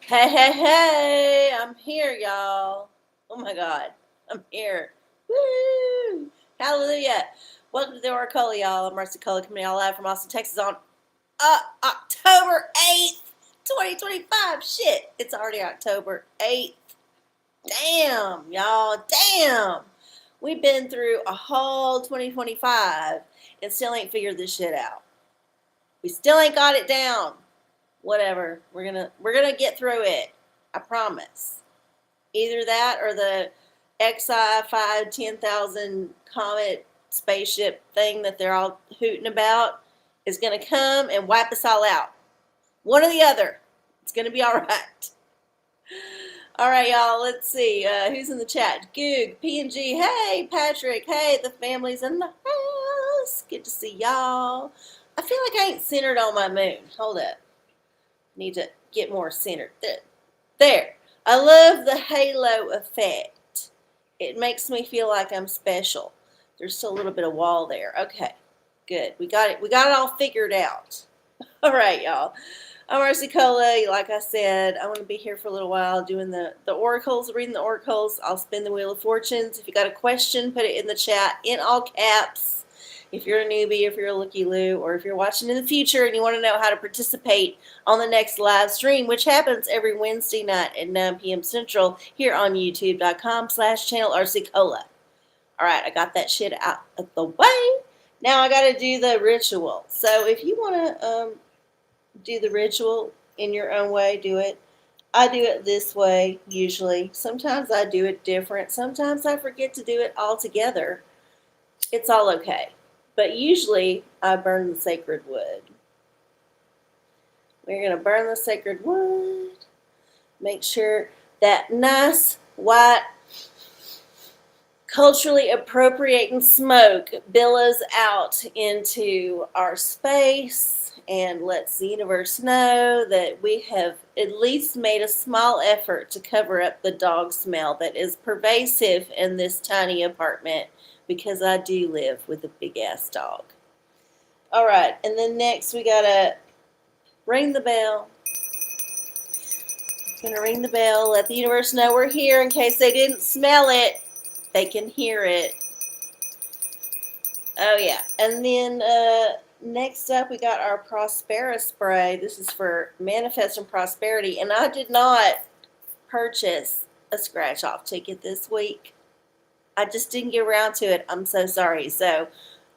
Hey, hey, hey, I'm here, y'all. Oh my God, I'm here. Woo! Hallelujah. Welcome to the OraCola, y'all. I'm rnacle coming out live from Austin, Texas on October 8th, 2025. Shit, it's already October 8th. Damn, y'all, damn. We've been through a whole 2025 and still ain't figured this shit out. We still ain't got it down. Whatever. We're gonna get through it. I promise. Either that or the XI 5 10,000 comet spaceship thing that they're all hooting about is gonna come and wipe us all out. One or the other. It's gonna be all right. All right, y'all. Let's see who's in the chat. Goog, PNG. Hey, Patrick. Hey, the family's in the house. Good to see y'all. I feel like I ain't centered on my moon. Hold up. Need to get more centered. There. I love the halo effect. It makes me feel like I'm special. There's still a little bit of wall there. Okay, good. We got it. We got it all figured out. All right, y'all. I'm rnacle. Like I said, I'm going to be here for a little while doing the oracles, reading the oracles. I'll spin the Wheel of Fortunes. If you got a question, put it in the chat in all caps. If you're a newbie, if you're a looky-loo, or if you're watching in the future and you want to know how to participate on the next live stream, which happens every Wednesday night at 9 p.m. Central here on youtube.com/channel rnacle. All right, I got that shit out of the way. Now I got to do the ritual. So if you want to do the ritual in your own way, do it. I do it this way usually. Sometimes I do it different. Sometimes I forget to do it altogether. It's all okay. But usually I burn the sacred wood. We're going to burn the sacred wood. Make sure that nice, white, culturally appropriating smoke billows out into our space and lets the universe know that we have at least made a small effort to cover up the dog smell that is pervasive in this tiny apartment, because I do live with a big-ass dog. All right, and then next we got to ring the bell. I'm going to ring the bell, let the universe know we're here in case they didn't smell it. They can hear it. Oh, yeah. And then next up we got our Prospera spray. This is for manifesting prosperity. And I did not purchase a scratch-off ticket this week. I just didn't get around to it. I'm so sorry. So,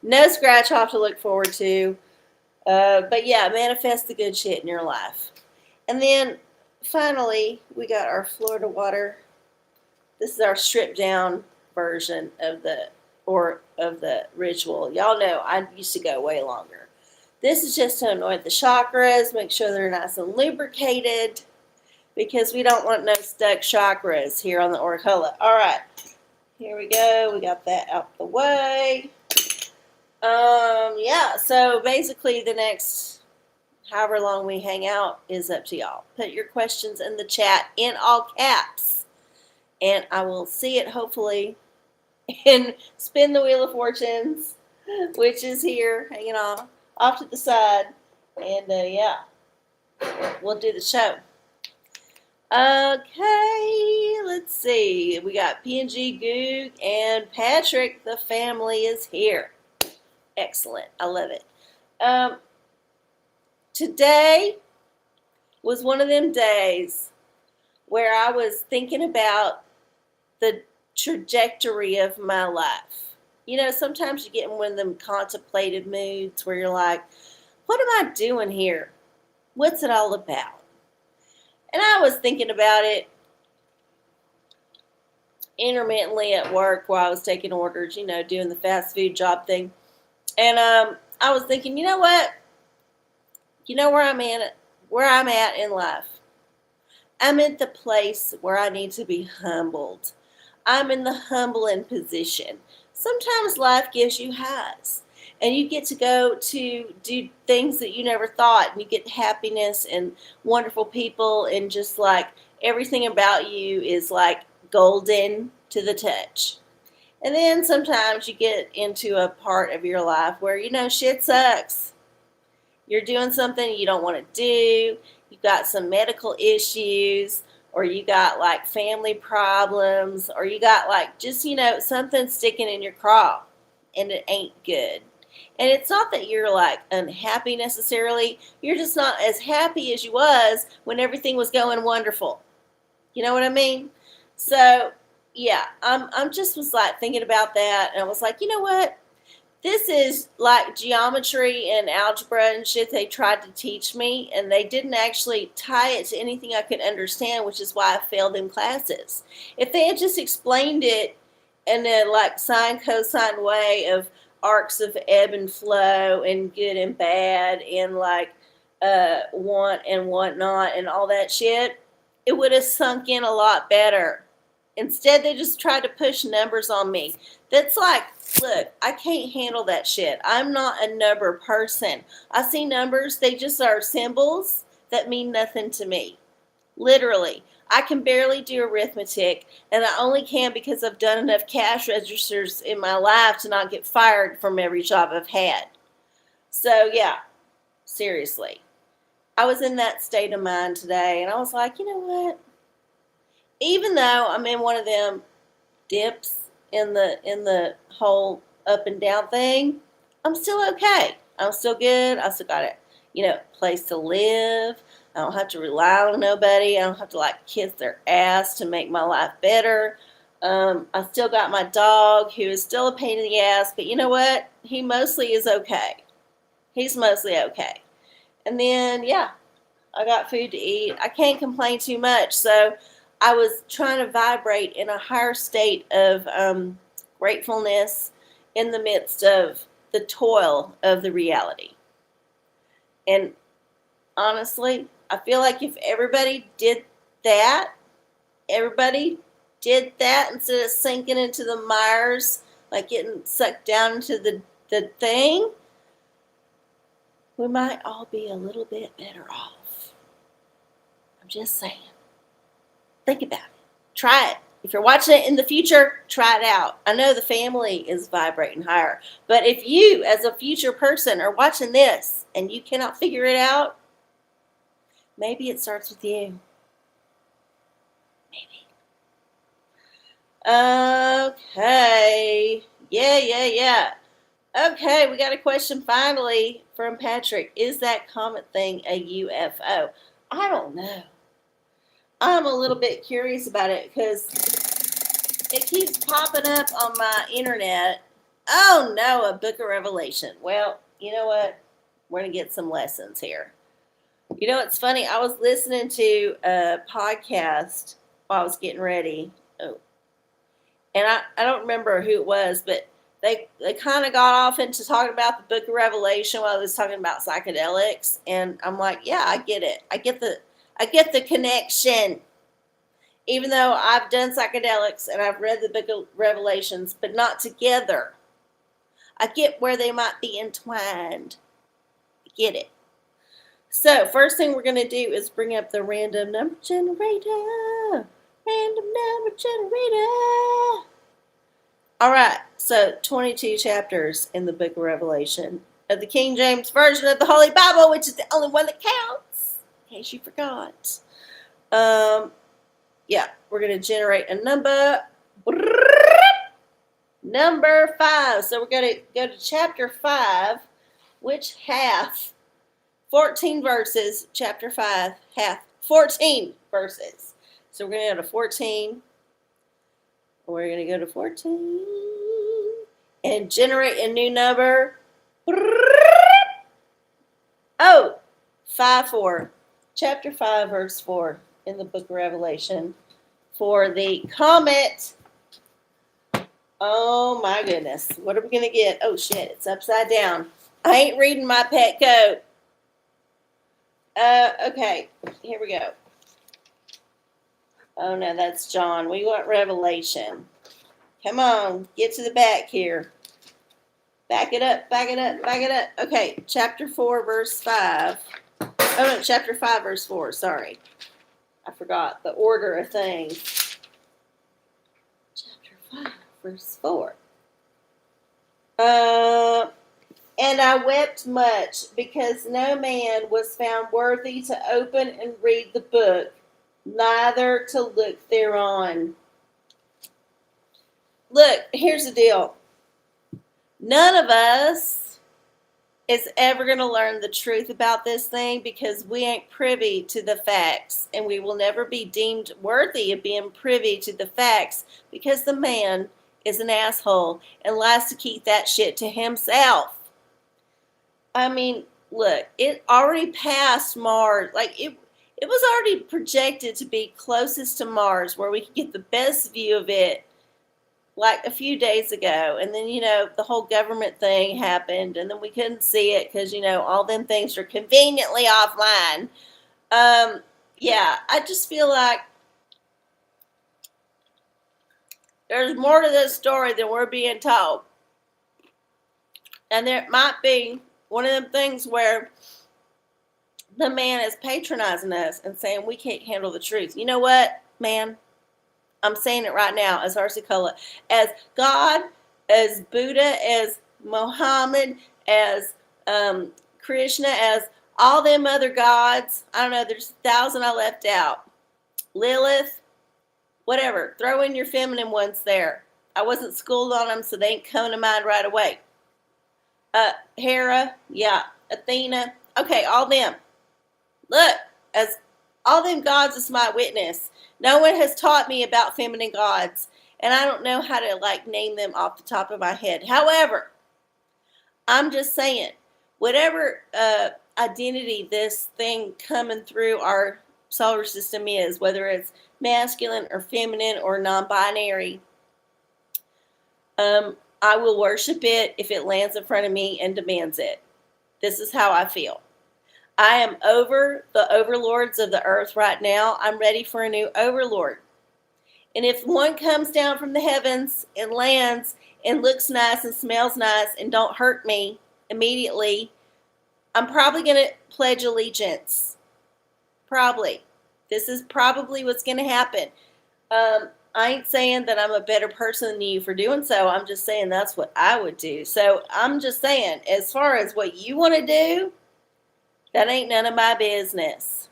no scratch off to look forward to. But yeah, manifest the good shit in your life. And then finally, we got our Florida water. This is our stripped down version of the ritual. Y'all know I used to go way longer. This is just to anoint the chakras, make sure they're nice and lubricated, because we don't want no stuck chakras here on the OraCola. All right. Here we go. We got that out the way. Yeah, so basically the next however long we hang out is up to y'all. Put your questions in the chat in all caps, and I will see it hopefully and spin the Wheel of Fortunes, which is here hanging off to the side, and yeah, we'll do the show. Okay, let's see. We got PNG, Goog, and Patrick. The family is here. Excellent. I love it. Today was one of them days where I was thinking about the trajectory of my life. You know, sometimes you get in one of them contemplative moods where you're like, what am I doing here? What's it all about? And I was thinking about it intermittently at work while I was taking orders, you know, doing the fast food job thing. And I was thinking, you know what? You know where I'm at in life. I'm at the place where I need to be humbled. I'm in the humbling position. Sometimes life gives you highs, and you get to go to do things that you never thought, and you get happiness and wonderful people, and just like everything about you is like golden to the touch. And then sometimes you get into a part of your life where, you know, shit sucks. You're doing something you don't want to do. you got some medical issues, or you got like family problems, or you got like just, something sticking in your craw and it ain't good. And it's not that you're like unhappy necessarily. You're just not as happy as you was when everything was going wonderful. You know what I mean? So yeah, I'm just was like thinking about that, and I was like, you know what? This is like geometry and algebra and shit they tried to teach me, and they didn't actually tie it to anything I could understand, which is why I failed in classes. If they had just explained it in a like sine cosine way of arcs of ebb and flow and good and bad and like want and whatnot and all that shit, it would have sunk in a lot better. Instead, they just tried to push numbers on me. That's like, look, I can't handle that shit. I'm not a number person. I see numbers, they just are symbols that mean nothing to me. Literally. I can barely do arithmetic, and I only can because I've done enough cash registers in my life to not get fired from every job I've had. So, yeah, seriously. I was in that state of mind today, and I was like, you know what? Even though I'm in one of them dips in the whole up and down thing, I'm still okay. I'm still good. I still got a place to live. I don't have to rely on nobody. I don't have to like kiss their ass to make my life better. I still got my dog, who is still a pain in the ass, but you know what? He mostly is okay. He's mostly okay. And then yeah, I got food to eat. I can't complain too much. So I was trying to vibrate in a higher state of gratefulness in the midst of the toil of the reality. And honestly, I feel like if everybody did that instead of sinking into the mires, like getting sucked down into the thing, we might all be a little bit better off. I'm just saying. Think about it. Try it. If you're watching it in the future, try it out. I know the family is vibrating higher, but if you, as a future person, are watching this and you cannot figure it out, maybe it starts with you. Maybe. Okay. Yeah. Okay, we got a question finally from Patrick. Is that comet thing a UFO? I don't know. I'm a little bit curious about it because it keeps popping up on my internet. Oh no, a book of Revelation. Well, you know what? We're going to get some lessons here. You know, it's funny. I was listening to a podcast while I was getting ready. Oh. And I don't remember who it was, but they kind of got off into talking about the book of Revelation while I was talking about psychedelics. And I'm like, yeah, I get it. I get the connection. Even though I've done psychedelics and I've read the book of Revelations, but not together. I get where they might be entwined. I get it. So, first thing we're going to do is bring up the random number generator. Random number generator. All right, so 22 chapters in the book of Revelation of the King James Version of the Holy Bible, which is the only one that counts, in case you forgot. Yeah, we're going to generate a number. Number 5. So we're going to go to chapter 5, which hath 14 verses. Chapter 5 hath 14 verses. So we're going to go to 14. We're going to go to 14 and generate a new number. Oh, 5-4. Chapter 5, verse 4 in the book of Revelation for the comet. Oh my goodness. What are we going to get? Oh shit, it's upside down. I ain't reading my pet code. Okay, here we go. Oh no, that's John. We want Revelation. Come on, get to the back here. Back it up. Okay, chapter 4, verse 5. Oh no, chapter 5, verse 4. Sorry. I forgot the order of things. Chapter 5, verse 4. And I wept much, because no man was found worthy to open and read the book, neither to look thereon. Look, here's the deal. None of us is ever going to learn the truth about this thing, because we ain't privy to the facts, and we will never be deemed worthy of being privy to the facts, because the man is an asshole and likes to keep that shit to himself. I mean, look, it already passed Mars. Like, it was already projected to be closest to Mars, where we could get the best view of it, like a few days ago. And then, the whole government thing happened, and then we couldn't see it because, all them things are conveniently offline. Yeah, I just feel like there's more to this story than we're being told. And there might be one of them things where the man is patronizing us and saying we can't handle the truth. You know what, man? I'm saying it right now as OraCola, as God, as Buddha, as Muhammad, as Krishna, as all them other gods. I don't know, there's 1,000 I left out. Lilith, whatever. Throw in your feminine ones there. I wasn't schooled on them, so they ain't coming to mind right away. Hera, yeah. Athena, okay, all them. Look, as all them gods is my witness. No one has taught me about feminine gods, and I don't know how to name them off the top of my head. However, I'm just saying, whatever identity this thing coming through our solar system is, whether it's masculine or feminine or non-binary, I will worship it if it lands in front of me and demands it. This is how I feel. I am over the overlords of the earth right now. I'm ready for a new overlord. And if one comes down from the heavens and lands and looks nice and smells nice and don't hurt me immediately, I'm probably going to pledge allegiance. Probably. This is probably what's going to happen. I ain't saying that I'm a better person than you for doing so. I'm just saying that's what I would do. So I'm just saying, as far as what you want to do, that ain't none of my business.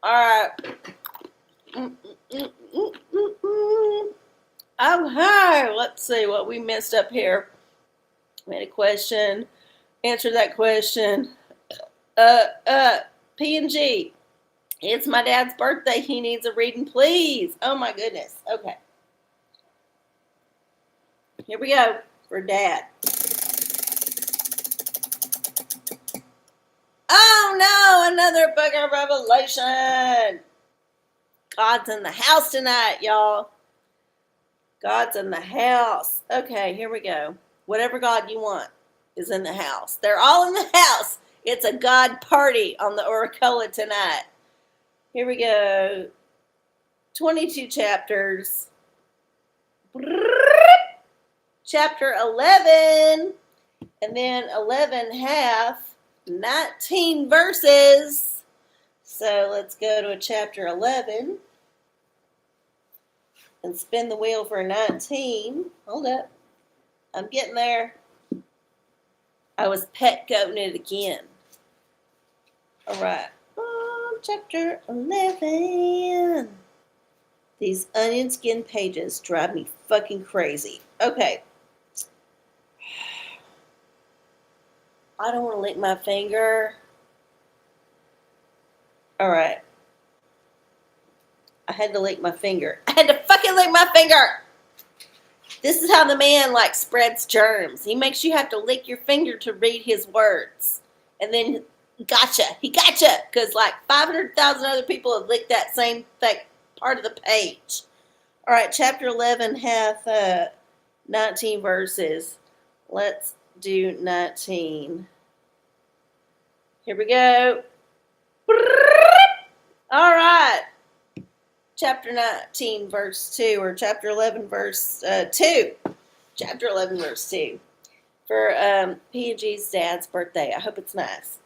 All right. Okay, let's see what we missed up here. We had a question. Answer that question. P&G. It's my dad's birthday. He needs a reading, please. Oh, my goodness. Okay. Here we go for Dad. Oh, no. Another book of Revelation. God's in the house tonight, y'all. God's in the house. Okay, here we go. Whatever God you want is in the house. They're all in the house. It's a God party on the OraCola tonight. Here we go. 22 chapters. Chapter 11. And then 11 half. 19 verses. So let's go to a chapter 11. And spin the wheel for 19. Hold up. I'm getting there. I was pet goating it again. All right. Chapter 11. These onion skin pages drive me fucking crazy. Okay. I don't want to lick my finger. All right. I had to lick my finger. I had to fucking lick my finger. This is how the man spreads germs. He makes you have to lick your finger to read his words. And then gotcha. He gotcha. Because 500,000 other people have licked that same part of the page. All right, chapter 11 hath 19 verses. Let's do 19. Here we go. All right. Chapter 19, verse 2, or chapter 11, verse 2. Chapter 11, verse 2. For P&G's dad's birthday. I hope it's nice.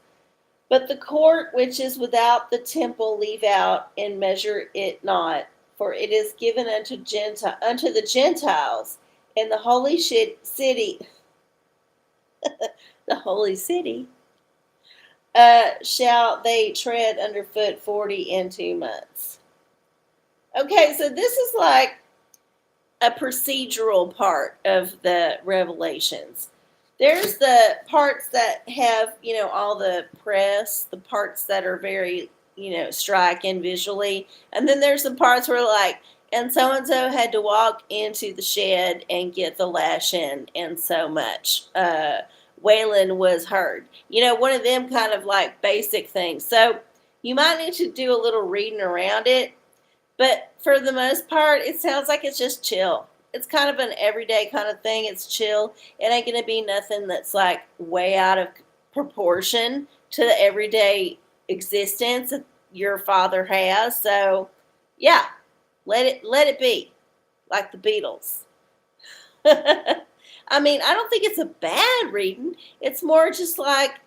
But the court which is without the temple leave out, and measure it not, for it is given unto the Gentiles, In the holy city, the holy city, shall they tread underfoot 40 and 2 months. Okay, so this is like a procedural part of the Revelations. There's the parts that have, all the press, the parts that are very, striking visually. And then there's some parts where, like, and so had to walk into the shed and get the lashing, and so much. Wailing was heard. One of them kind of like basic things. So you might need to do a little reading around it. But for the most part, it sounds like it's just chill. It's kind of an everyday kind of thing. It's chill. It ain't going to be nothing that's like way out of proportion to the everyday existence that your father has. So, yeah, let it be, like the Beatles. I mean, I don't think it's a bad reading. It's more just like,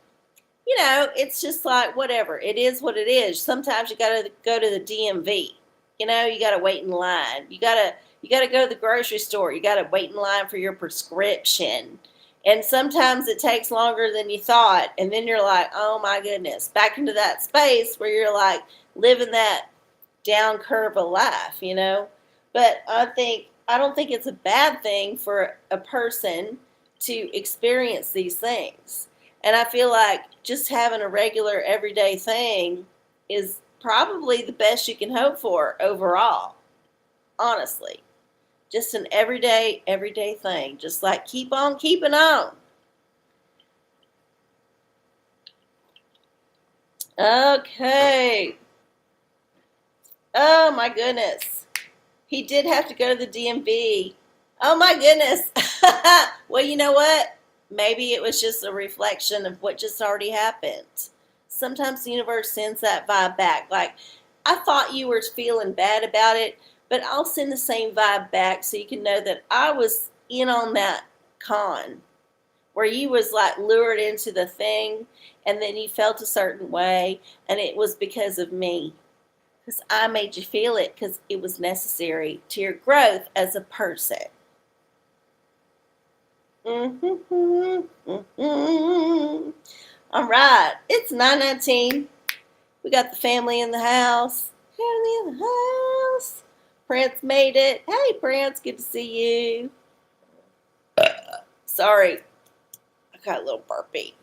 it's just like whatever. It is what it is. Sometimes you got to go to the DMV. You got to wait in line. You got to go to the grocery store. You got to wait in line for your prescription. And sometimes it takes longer than you thought. And then you're like, oh my goodness, back into that space where you're like living that down curve of life, But I don't think it's a bad thing for a person to experience these things. And I feel like just having a regular everyday thing is probably the best you can hope for overall, honestly. Just an everyday thing. Just like keep on keeping on. Okay. Oh my goodness. He did have to go to the DMV. Oh my goodness. Well, you know what? Maybe it was just a reflection of what just already happened. Sometimes the universe sends that vibe back. Like, I thought you were feeling bad about it, but I'll send the same vibe back so you can know that I was in on that con where you was like lured into the thing and then you felt a certain way and it was because of me. Because I made you feel it because it was necessary to your growth as a person. All right, it's 9:19. We got the family in the house. Family in the house. Prince made it. Hey, Prince, good to see you. Sorry, I got a little burpy.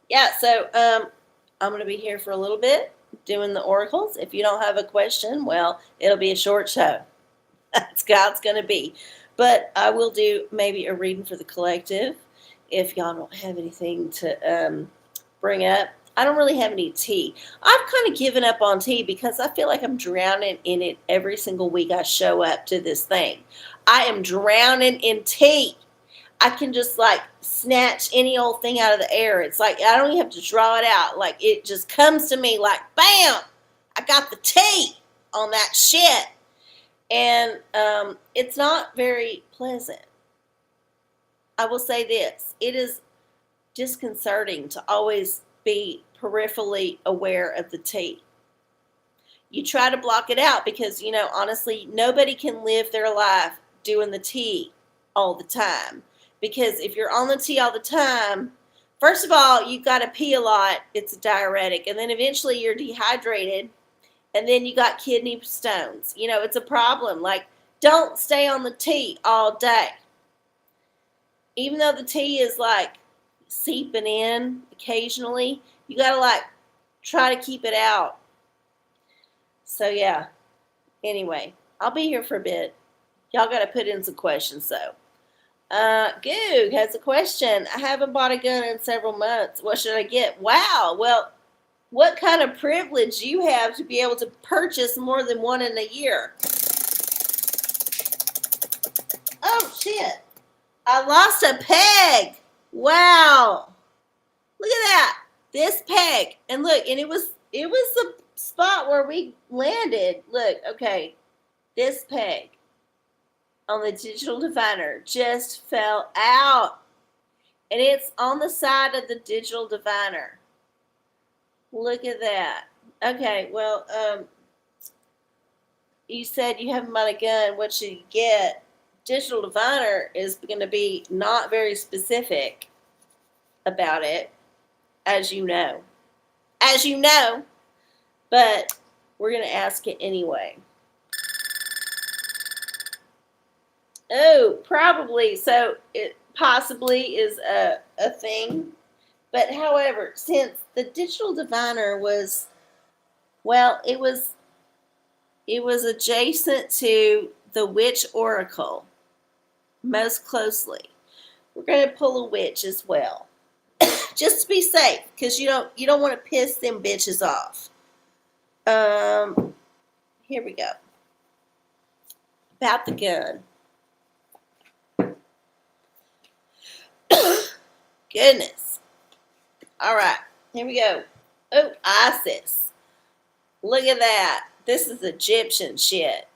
Yeah, so I'm going to be here for a little bit doing the oracles. If you don't have a question, well, it'll be a short show. That's how it's going to be. But I will do maybe a reading for the collective if y'all don't have anything to bring up. I don't really have any tea. I've kind of given up on tea because I feel like I'm drowning in it every single week I show up to this thing. I am drowning in tea. I can just like snatch any old thing out of the air. It's like I don't even have to draw it out. Like it just comes to me like bam, I got the tea on that shit. And it's not very pleasant. I will say this. It is disconcerting to always be peripherally aware of the tea. You try to block it out because, honestly, nobody can live their life doing the tea all the time. Because if you're on the tea all the time, first of all, you've got to pee a lot. It's a diuretic. And then eventually you're dehydrated. And then you got kidney stones. It's a problem. Like, don't stay on the tea all day. Even though the tea is like seeping in occasionally, you got to like try to keep it out. So yeah. Anyway, I'll be here for a bit. Y'all got to put in some questions though. Goog has a question. I haven't bought a gun in several months. What should I get? Wow. Well, what kind of privilege you have to be able to purchase more than one in a year? Oh, shit. I lost a peg. Wow. Look at that. This peg. And look, and it was the spot where we landed. Look, okay. This peg on the digital diviner just fell out. And it's on the side of the digital diviner. Look at that. Okay, well, you said you haven't bought a gun. What should you get? digital diviner is going to be not very specific about it, as you know. As you know, but we're going to ask it anyway. Oh, probably. So it possibly is a thing. But however, since the digital diviner was, well, it was adjacent to the witch oracle most closely. We're going to pull a witch as well. Just to be safe, because you don't want to piss them bitches off. Here we go. About the gun. Goodness. All right, here we go. Oh, Isis. Look at that. This is Egyptian shit.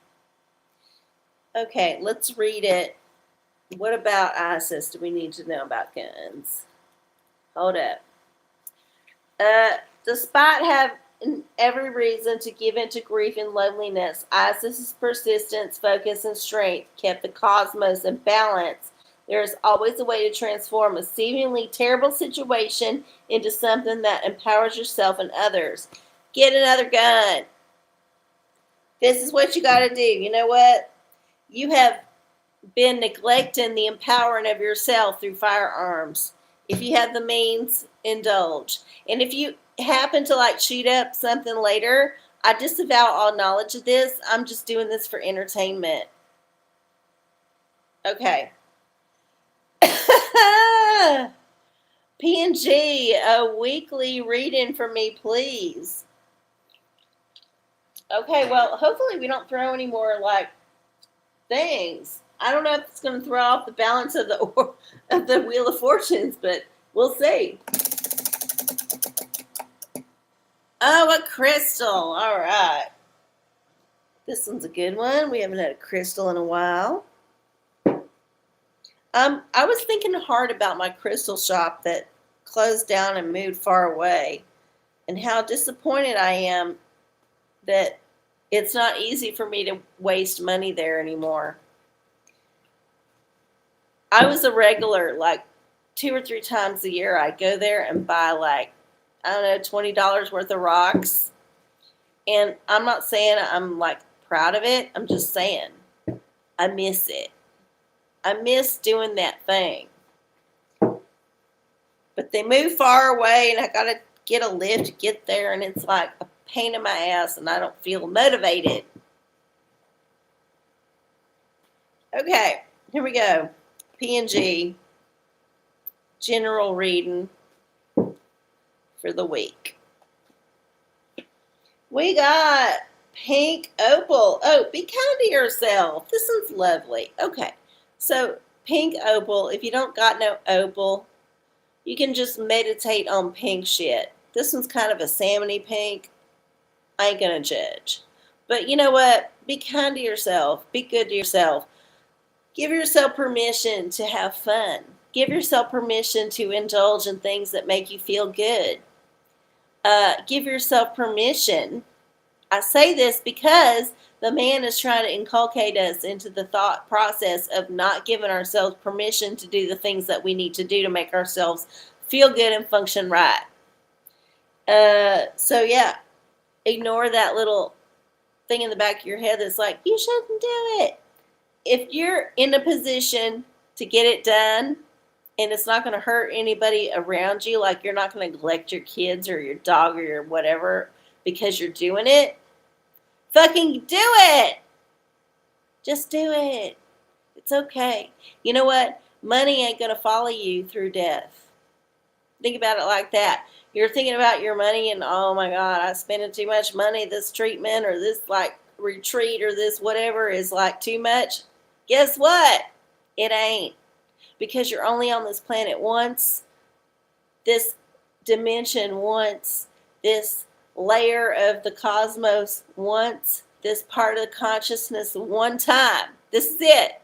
Okay, let's read it. What about Isis do we need to know about guns? Hold up. Despite having every reason to give in to grief and loneliness, Isis's persistence, focus, and strength kept the cosmos in balance. There is always a way to transform a seemingly terrible situation into something that empowers yourself and others. Get another gun. This is what you got to do. You know what? You have been neglecting the empowering of yourself through firearms. If you have the means, indulge. And if you happen to shoot up something later, I disavow all knowledge of this. I'm just doing this for entertainment. Okay. P&G, a weekly reading for me, please. Okay, well, hopefully we don't throw any more things. I don't know if it's going to throw off the balance of the Wheel of Fortunes, but we'll see. Oh, a crystal. All right. This one's a good one. We haven't had a crystal in a while. I was thinking hard about my crystal shop that closed down and moved far away, and how disappointed I am that it's not easy for me to waste money there anymore. I was a regular, 2 or 3 times a year. I'd go there and buy $20 worth of rocks. And I'm not saying I'm proud of it. I'm just saying I miss it. I miss doing that thing. But they move far away, and I got to get a lift to get there, and it's like a pain in my ass, and I don't feel motivated. Okay, here we go. P&G general reading for the week. We got pink opal. Oh, be kind to yourself. This one's lovely. Okay, so pink opal. If you don't got no opal, you can just meditate on pink shit. This one's kind of a salmony pink. I ain't gonna judge. But you know what? Be kind to yourself. Be good to yourself. Give yourself permission to have fun. Give yourself permission to indulge in things that make you feel good. Give yourself permission. I say this because the man is trying to inculcate us into the thought process of not giving ourselves permission to do the things that we need to do to make ourselves feel good and function right. So yeah, ignore that little thing in the back of your head that's like, you shouldn't do it. If you're in a position to get it done and it's not going to hurt anybody around you, like you're not going to neglect your kids or your dog or your whatever because you're doing it, fucking do it. Just do it. It's okay. You know what? Money ain't going to follow you through death. Think about it like that. You're thinking about your money and, oh my God, I spent too much money. This treatment or this retreat or this whatever is too much. Guess what? It ain't. Because you're only on this planet once, this dimension once, this layer of the cosmos once, this part of the consciousness one time. This is it.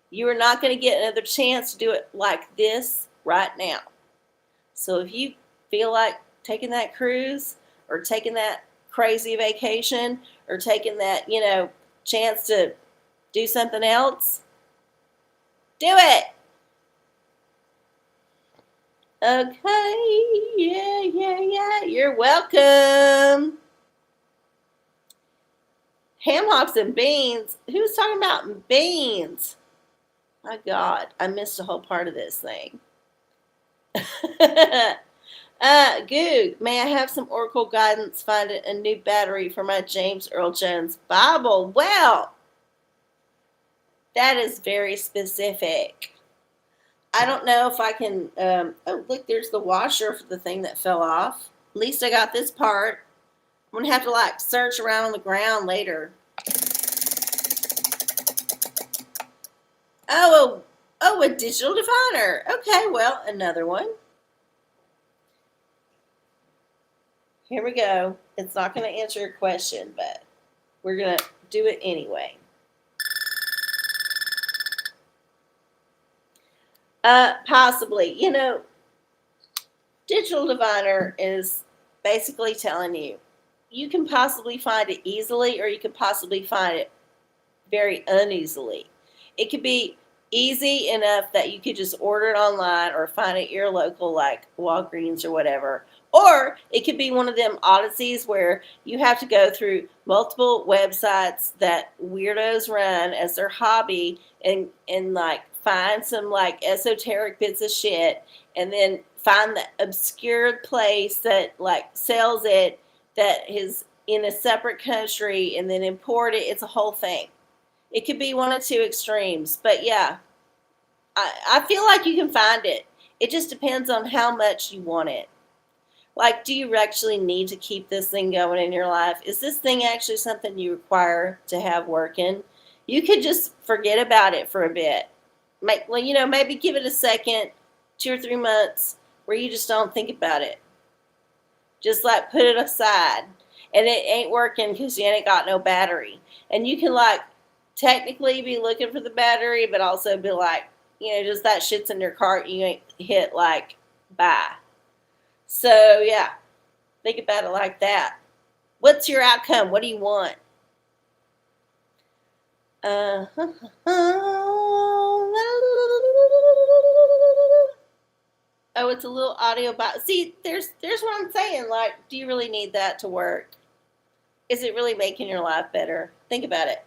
You are not going to get another chance to do it like this right now. So if you feel like taking that cruise or taking that crazy vacation or taking that, chance to do something else, Do it. Okay. Yeah. You're welcome. Ham hocks and beans. Who's talking about beans? My God, I missed a whole part of this thing. Goog, may I have some Oracle guidance finding a new battery for my James Earl Jones Bible? Well, that is very specific. I don't know if I can, oh, look, there's the washer for the thing that fell off. At least I got this part. I'm going to have to, like, search around on the ground later. Oh, a digital diviner. Okay, well, another one. Here we go. It's not going to answer your question, but we're going to do it anyway. Possibly. You know, digital diviner is basically telling you you can possibly find it easily or you can possibly find it very uneasily. It could be easy enough that you could just order it online or find it at your local, like Walgreens or whatever. Or it could be one of them oddities where you have to go through multiple websites that weirdos run as their hobby and like find some like esoteric bits of shit and then find the obscure place that like sells it that is in a separate country and then import it. It's a whole thing. It could be one of two extremes, but yeah, I feel like you can find it. It just depends on how much you want it. Like, do you actually need to keep this thing going in your life? Is this thing actually something you require to have working? You could just forget about it for a bit. Maybe give it a second, 2 or 3 months, where you just don't think about it. Just like put it aside. And it ain't working because you ain't got no battery. And you can like technically be looking for the battery, but also be like, just that shit's in your cart, you ain't hit like buy. So yeah, think about it like that. What's your outcome? What do you want? Oh, it's a little audio box. See, there's what I'm saying. Like, do you really need that to work? Is it really making your life better? Think about it.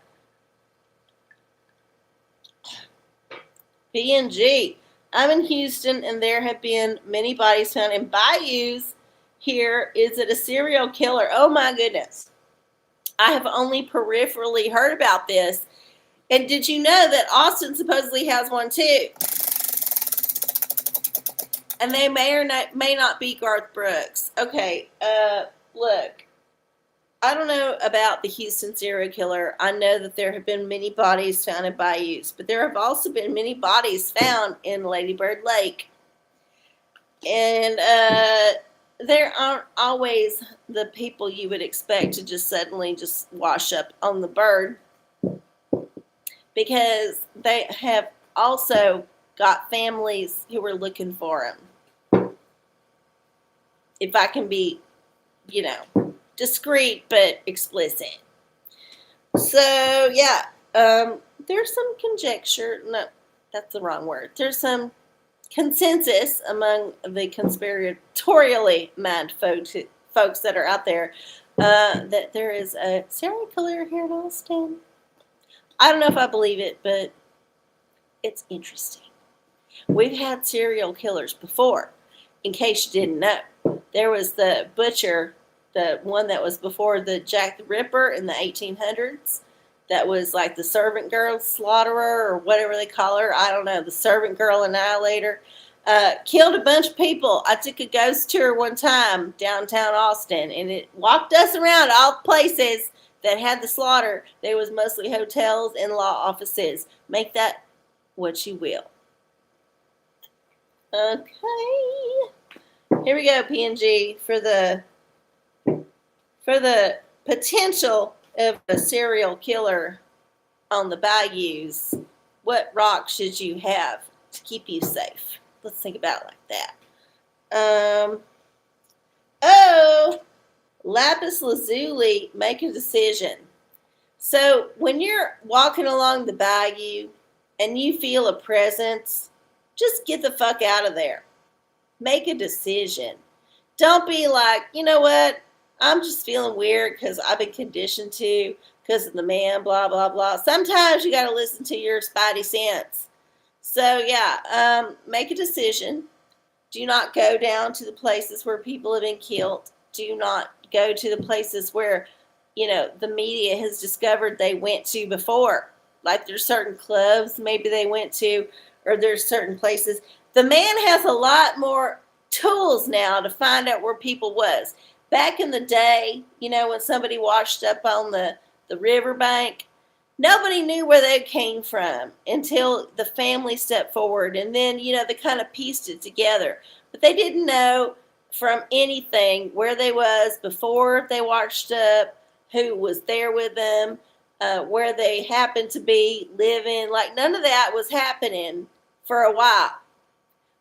PNG. I'm in Houston, and there have been many bodies found in bayous. Here, is it a serial killer? Oh my goodness. I have only peripherally heard about this. And did you know that Austin supposedly has one too? And they may or may not be Garth Brooks. Okay, look. I don't know about the Houston serial killer. I know that there have been many bodies found in bayous, but there have also been many bodies found in Lady Bird Lake. And there aren't always the people you would expect to just suddenly just wash up on the bird, because they have also got families who are looking for them. If I can be, discreet but explicit. So yeah, there's some conjecture. No, that's the wrong word. There's some consensus among the conspiratorially minded folks that are out there that there is a serial killer here in Austin. I don't know if I believe it, but it's interesting. We've had serial killers before. In case you didn't know, there was the butcher. The one that was before the Jack the Ripper in the 1800s. That was like the servant girl slaughterer or whatever they call her. I don't know. The servant girl annihilator. Killed a bunch of people. I took a ghost tour one time downtown Austin, and it walked us around all places that had the slaughter. There was mostly hotels and law offices. Make that what you will. Okay. Here we go, PNG, for the potential of a serial killer on the bayous. What rock should you have to keep you safe? Let's think about it like that. Lapis lazuli, make a decision. So when you're walking along the bayou and you feel a presence, just get the fuck out of there. Make a decision. Don't be like, you know what? I'm just feeling weird because I've been conditioned to, because of the man, blah, blah, blah. Sometimes you got to listen to your spidey sense. So, yeah, make a decision. Do not go down to the places where people have been killed. Do not go to the places where, the media has discovered they went to before. Like there's certain clubs maybe they went to, or there's certain places. The man has a lot more tools now to find out where people was. Back in the day, when somebody washed up on the riverbank, nobody knew where they came from until the family stepped forward. And then, they kind of pieced it together. But they didn't know from anything where they was before they washed up, who was there with them, where they happened to be living. Like none of that was happening for a while.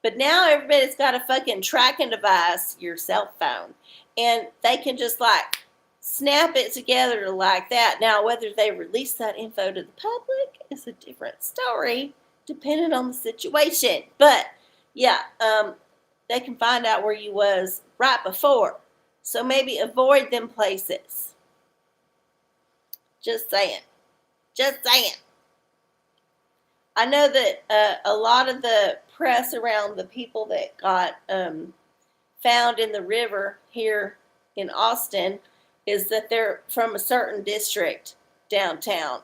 But now everybody's got a fucking tracking device, your cell phone, and they can just like snap it together like that. Now, whether they release that info to the public is a different story, depending on the situation. But yeah, they can find out where you was right before. So maybe avoid them places. Just saying. Just saying. I know that a lot of the press around the people that got found in the river here in Austin is that they're from a certain district downtown.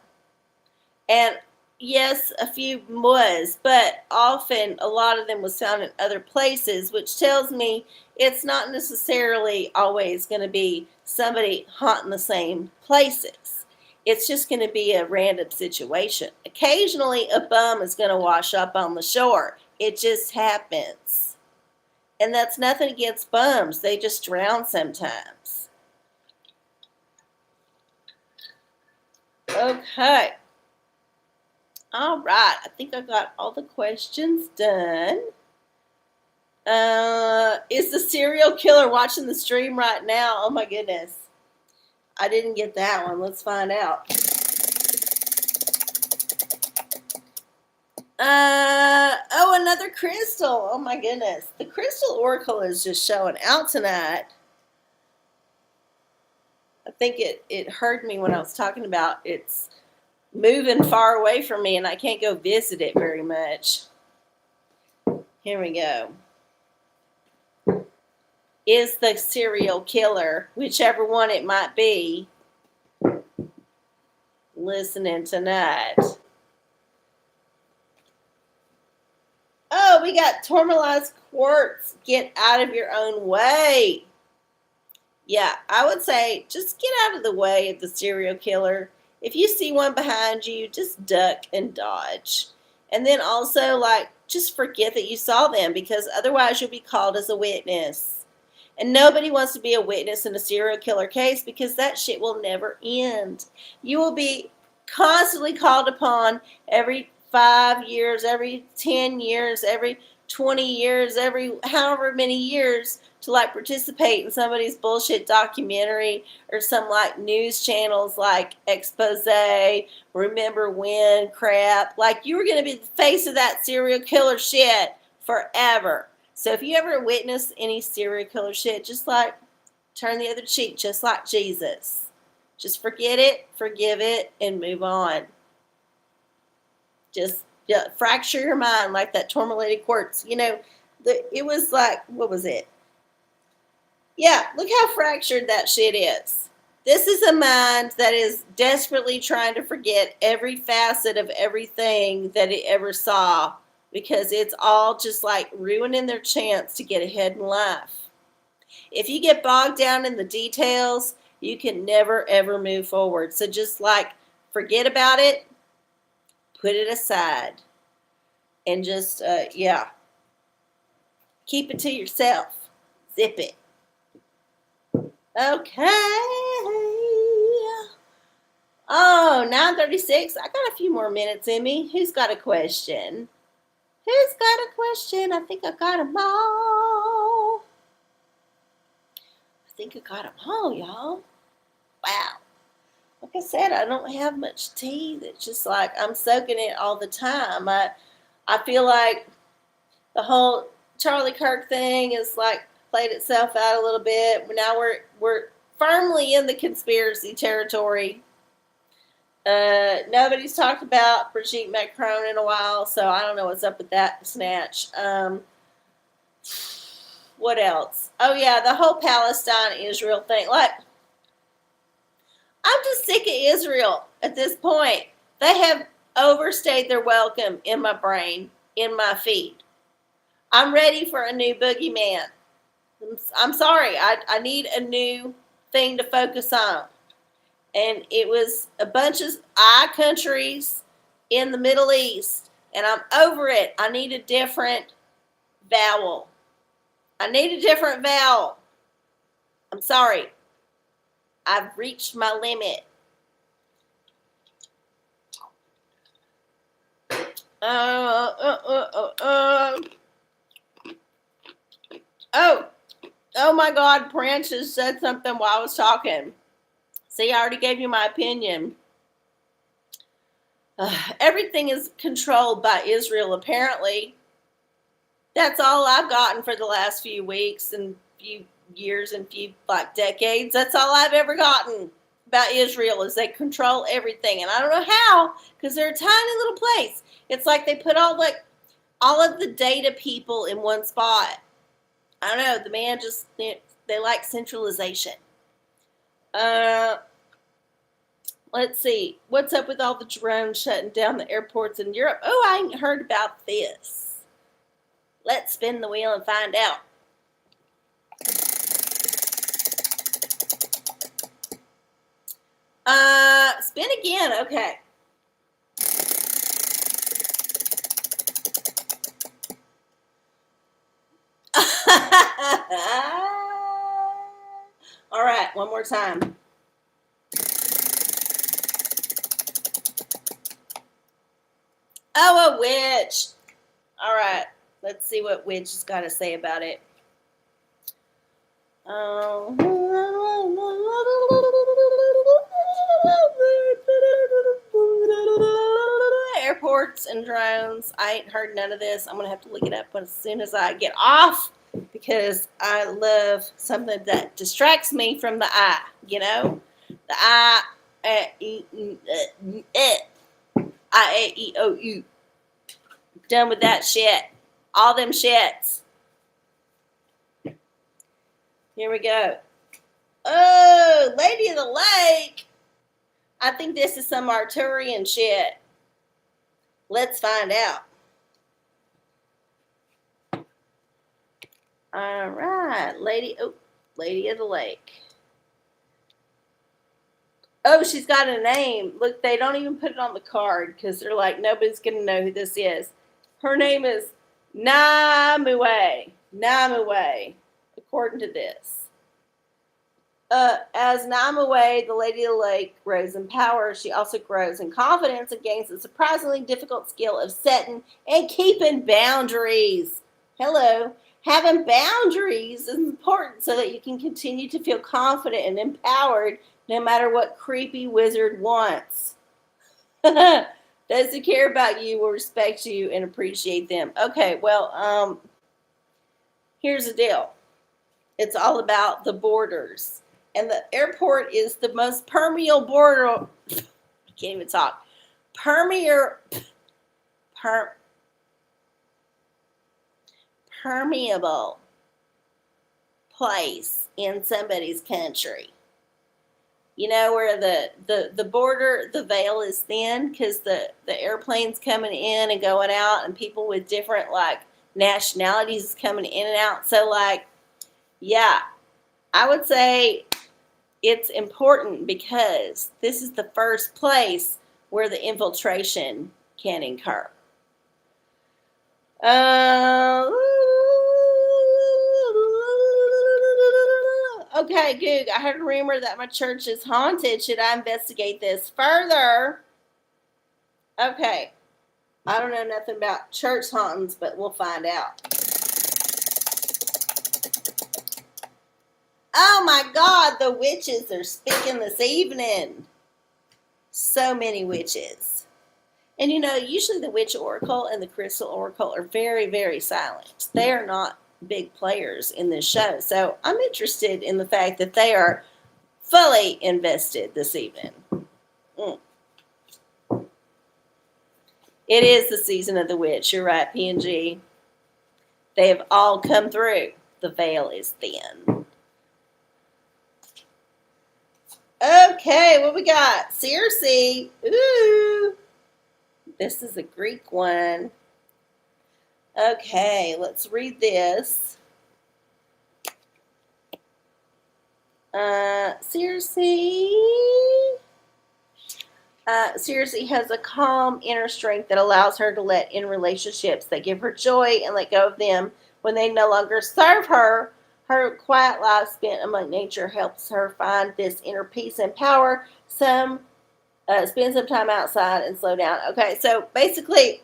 And yes, a few was, but often a lot of them was found in other places, which tells me it's not necessarily always going to be somebody haunting the same places. It's just going to be a random situation. Occasionally, a bum is going to wash up on the shore. It just happens. And that's nothing against bums. They just drown sometimes. Okay. All right. I think I got all the questions done. Is the serial killer watching the stream right now? Oh, my goodness. I didn't get that one. Let's find out. Oh, another crystal. Oh my goodness. The crystal oracle is just showing out tonight. I think it heard me when I was talking about it's moving far away from me and I can't go visit it very much. Here we go. Is the serial killer, whichever one it might be, listening tonight? Oh, we got tourmalinized quartz. Get out of your own way. Yeah, I would say just get out of the way of the serial killer. If you see one behind you, just duck and dodge. And then also, just forget that you saw them because otherwise you'll be called as a witness. And nobody wants to be a witness in a serial killer case because that shit will never end. You will be constantly called upon every 5 years, every 10 years, every 20 years, every however many years to participate in somebody's bullshit documentary or some news channels like Expose, Remember When crap. You were going to be the face of that serial killer shit forever. So if you ever witness any serial killer shit, just turn the other cheek, just like Jesus. Just forget it, forgive it, and move on. Just fracture your mind like that tourmaline quartz. It was what was it? Yeah, look how fractured that shit is. This is a mind that is desperately trying to forget every facet of everything that it ever saw. Because it's all just ruining their chance to get ahead in life. If you get bogged down in the details, you can never ever move forward. So just forget about it, put it aside, and just, keep it to yourself. Zip it. Okay. Oh, 9:36. I got a few more minutes in me. Who's got a question? Who's got a question? I think I got them all. I think I got them all, y'all. Wow. like I said, I don't have much tea. It's just like I'm soaking it all the time. I feel like the whole Charlie Kirk thing is like played itself out a little bit. Now we're firmly in the conspiracy territory. Nobody's talked about Brigitte Macron in a while, so I don't know what's up with that snatch. What else? Oh yeah, the whole Palestine-Israel thing. Like, I'm just sick of Israel at this point. They have overstayed their welcome in my brain, in my feed. I'm ready for a new boogeyman. I'm sorry. I need a new thing to focus on. And it was a bunch of countries in the Middle East. And I'm over it. I need a different vowel. I need a different vowel. I'm sorry. I've reached my limit. Oh my God, Prince just said something while I was talking. See, I already gave you my opinion. Everything is controlled by Israel, apparently. That's all I've gotten for the last few weeks and few years and few decades. That's all I've ever gotten about Israel is they control everything. And I don't know how, because they're a tiny little place. It's like they put all of the data people in one spot. I don't know. The man just, they like centralization. Let's see. What's up with all the drones shutting down the airports in Europe? Oh, I ain't heard about this. Let's spin the wheel and find out. Spin again. Okay. All right, one more time. Oh, a witch. All right, let's see what witch has got to say about it. Airports and drones. I ain't heard none of this. I'm going to have to look it up as soon as I get off because I love something that distracts me from the I, you know? The I, I-A-E-O-U. Done with that shit. All them shits. Here we go. Oh, Lady of the Lake. I think this is some Arturian shit. Let's find out. All right, Lady of the Lake. Oh, she's got a name. Look, they don't even put it on the card because they're like, nobody's going to know who this is. Her name is Namue. Namue, according to this. As Namue, the Lady of the Lake, grows in power, she also grows in confidence and gains the surprisingly difficult skill of setting and keeping boundaries. Hello. Having boundaries is important so that you can continue to feel confident and empowered no matter what creepy wizard wants. Those who care about you will respect you and appreciate them. Okay, well, here's the deal. It's all about the borders. And the airport is the most permeable border. I can't even talk. Permeable place in somebody's country. You know, where the border, the veil is thin because the airplanes coming in and going out and people with different, nationalities coming in and out. So, yeah, I would say it's important because this is the first place where the infiltration can occur. Okay, Goog, I heard a rumor that my church is haunted. Should I investigate this further? Okay. I don't know nothing about church hauntings, but we'll find out. Oh my God, the witches are speaking this evening. So many witches. And you know, usually the witch oracle and the crystal oracle are very, very silent. They are not big players in this show. So I'm interested in the fact that they are fully invested this evening. It is the season of the witch. You're right, PNG. They have all come through. The veil is thin. Okay, what we got? Circe. Ooh. This is a Greek one. Okay, let's read this. Circe. Circe has a calm inner strength that allows her to let in relationships that give her joy and let go of them when they no longer serve her. Her quiet life spent among nature helps her find this inner peace and power. Spend some time outside and slow down. Okay, so basically,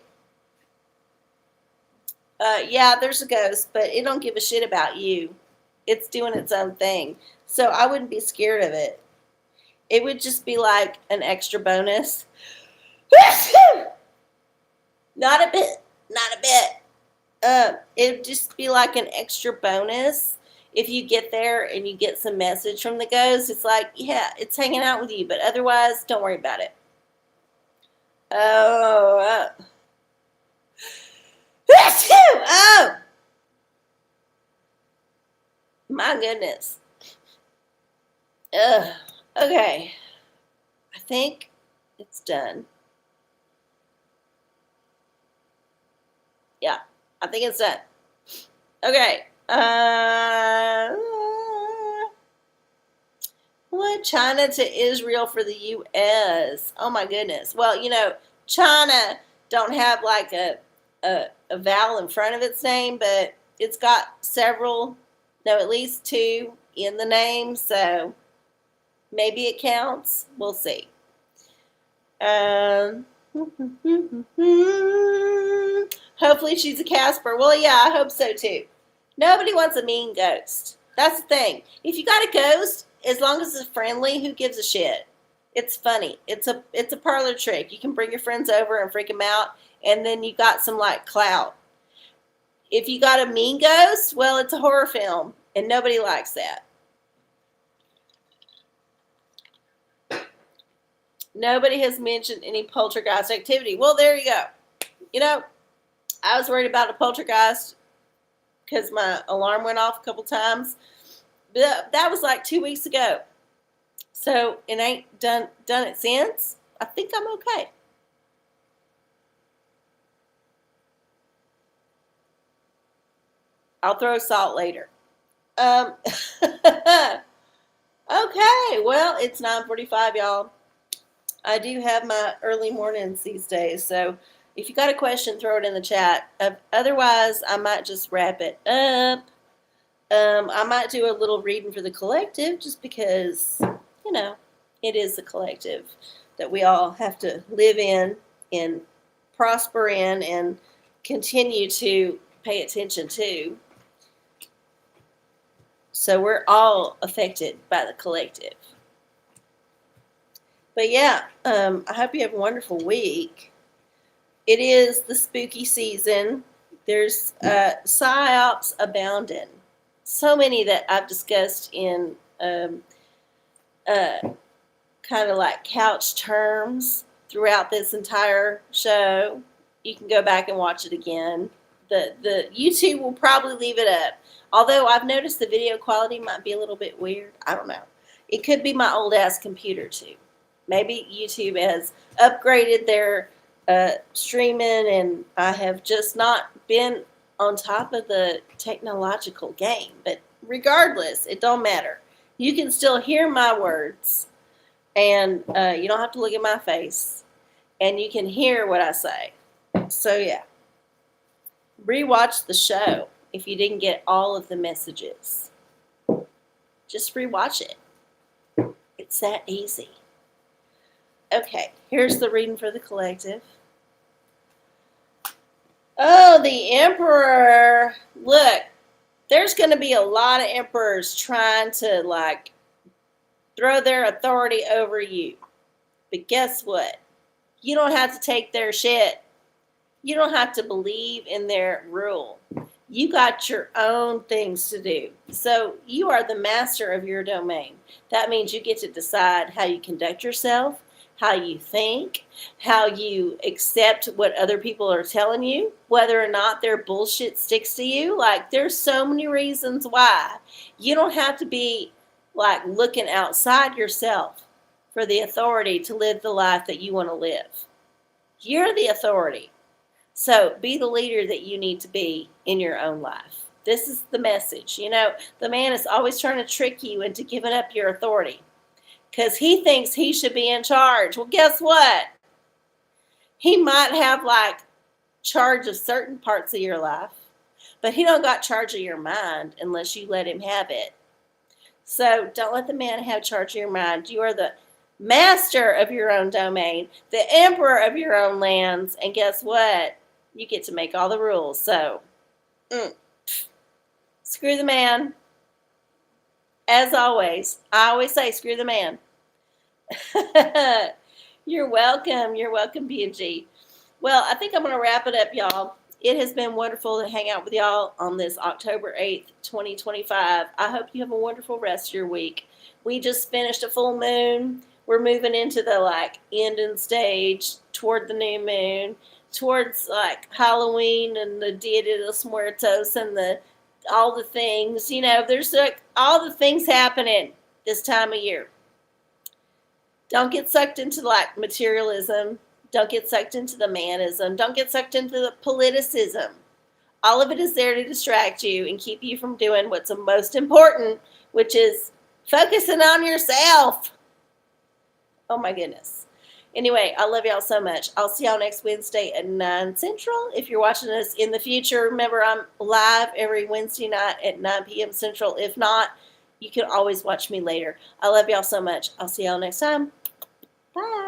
yeah, there's a ghost, but it don't give a shit about you. It's doing its own thing. So I wouldn't be scared of it. It would just be like an extra bonus. Not a bit. Not a bit. It'd just be like an extra bonus. If you get there and you get some message from the ghost, it's like, yeah, it's hanging out with you. But otherwise, don't worry about it. Oh. Oh. My goodness. Ugh. Okay. I think it's done. Yeah, I think it's done. Okay. What? China to Israel for the U.S. Oh my goodness. Well, you know, China don't have like a vowel in front of its name, but it's got several, no, at least two in the name, so maybe it counts. We'll see. Hopefully she's a Casper. Well, yeah, I hope so too. Nobody wants a mean ghost. That's the thing. If you got a ghost, as long as it's friendly, who gives a shit? It's funny. It's a parlor trick. You can bring your friends over and freak them out, and then you got some like clout. If you got a mean ghost, well, it's a horror film, and nobody likes that. Nobody has mentioned any poltergeist activity. Well, there you go. You know, I was worried about a poltergeist because my alarm went off a couple times. But that was like 2 weeks ago. So it ain't done it since. I think I'm okay. I'll throw salt later. Okay, well, it's 9:45, y'all. I do have my early mornings these days, so if you got a question, throw it in the chat. Otherwise, I might just wrap it up. I might do a little reading for the collective just because, you know, it is the collective that we all have to live in and prosper in and continue to pay attention to. So we're all affected by the collective. But yeah, I hope you have a wonderful week. It is the spooky season. There's psyops abounding. So many that I've discussed in kind of like couch terms throughout this entire show. You can go back and watch it again. The YouTube will probably leave it up. Although I've noticed the video quality might be a little bit weird. I don't know. It could be my old ass computer too. Maybe YouTube has upgraded their streaming, and I have just not been on top of the technological game. But regardless, it don't matter. You can still hear my words, and you don't have to look at my face, and you can hear what I say. So yeah, rewatch the show if you didn't get all of the messages. Just rewatch it. It's that easy. Okay, here's the reading for the collective. Oh, the Emperor. Look, there's going to be a lot of emperors trying to, like, throw their authority over you. But guess what? You don't have to take their shit. You don't have to believe in their rule. You got your own things to do. So you are the master of your domain. That means you get to decide how you conduct yourself, how you think, how you accept what other people are telling you, whether or not their bullshit sticks to you. Like, there's so many reasons why. You don't have to be like looking outside yourself for the authority to live the life that you want to live. You're the authority. So be the leader that you need to be in your own life. This is the message. You know, the man is always trying to trick you into giving up your authority because he thinks he should be in charge. Well, guess what? He might have like charge of certain parts of your life, but he don't got charge of your mind unless you let him have it. So don't let the man have charge of your mind. You are the master of your own domain, the emperor of your own lands, and guess what? You get to make all the rules. So, screw the man. As always, I always say, screw the man. You're welcome. You're welcome, B&G. Well, I think I'm going to wrap it up, y'all. It has been wonderful to hang out with y'all on this October 8th, 2025. I hope you have a wonderful rest of your week. We just finished a full moon. We're moving into the like ending stage toward the new moon, towards like Halloween and the Dia de los Muertos and all the things. You know, there's like all the things happening this time of year. Don't get sucked into like materialism. Don't get sucked into the manism. Don't get sucked into the politicism. All of it is there to distract you and keep you from doing what's the most important, which is focusing on yourself. Oh my goodness. Anyway, I love y'all so much. I'll see y'all next Wednesday at 9 Central. If you're watching us in the future, remember I'm live every Wednesday night at 9 p.m. Central. If not, you can always watch me later. I love y'all so much. I'll see y'all next time. Bye.